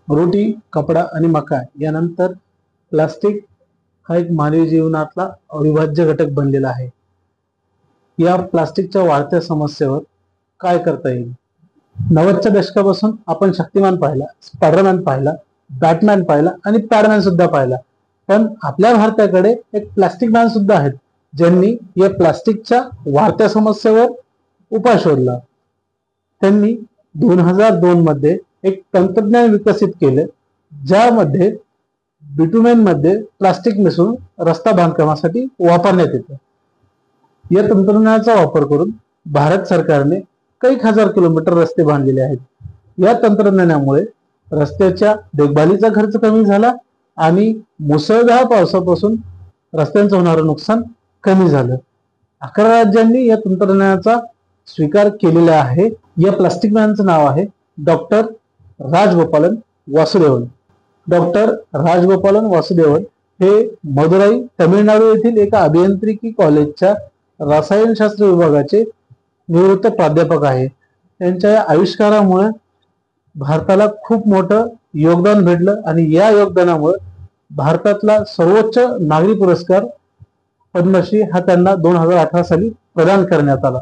रोटी, कपडा आणि मका यानंतर प्लास्टिक हा एक मानवी जीवनातला अविभाज्य घटक बनलेला आहे. या प्लास्टिकच्या वाढत्या समस्येवर काय करता येईल? 90च्या दशकापासून आपण शक्तिमान पाहिला, स्पायडरमॅन पाहिला, बॅटमॅन पाहिला आणि पॅडमॅन सुद्धा पाहिला. पण आपल्या भारताकडे एक प्लास्टिक मॅन सुद्धा आहेत, ज्यांनी या प्लास्टिकच्या वाढत्या समस्येवर उपाय शोधला. त्यांनी 2002 मध्ये एक तंत्रज्ञान विकसित केले, ज्यामध्ये बिटुमेन मध्ये प्लास्टिक मिसळून रस्ता बांधकामासाठी वापरण्यात येतं. या तंत्रज्ञानाचा वापर करून भारत सरकारने कैक हजार किलोमीटर रस्ते बांधलेले आहेत. या तंत्रज्ञानामुळे रस्त्याच्या देखभालीचा खर्च कमी झाला आणि मुसळधार पावसापासून रस्त्यांचं होणारं नुकसान कमी झालं. 11 राज्यांनी या तंत्रज्ञानाचा स्वीकार केलेला आहे. या प्लास्टिक मॅनचं नाव आहे डॉक्टर राजगोपालन वासुदेवन. डॉक्टर राजगोपालन वासुदेवन हे मदुराई, तमिळनाडू येथील एका अभियांत्रिकी कॉलेजच्या रसायनशास्त्र विभागाचे निवृत्त प्राध्यापक आहे. त्यांच्या या आविष्कारामुळे भारताला खूप मोठं योगदान भेटलं आणि या योगदानामुळे भारतातला सर्वोच्च नागरी पुरस्कार पद्मश्री हा त्यांना 2018 साली प्रदान करण्यात आला.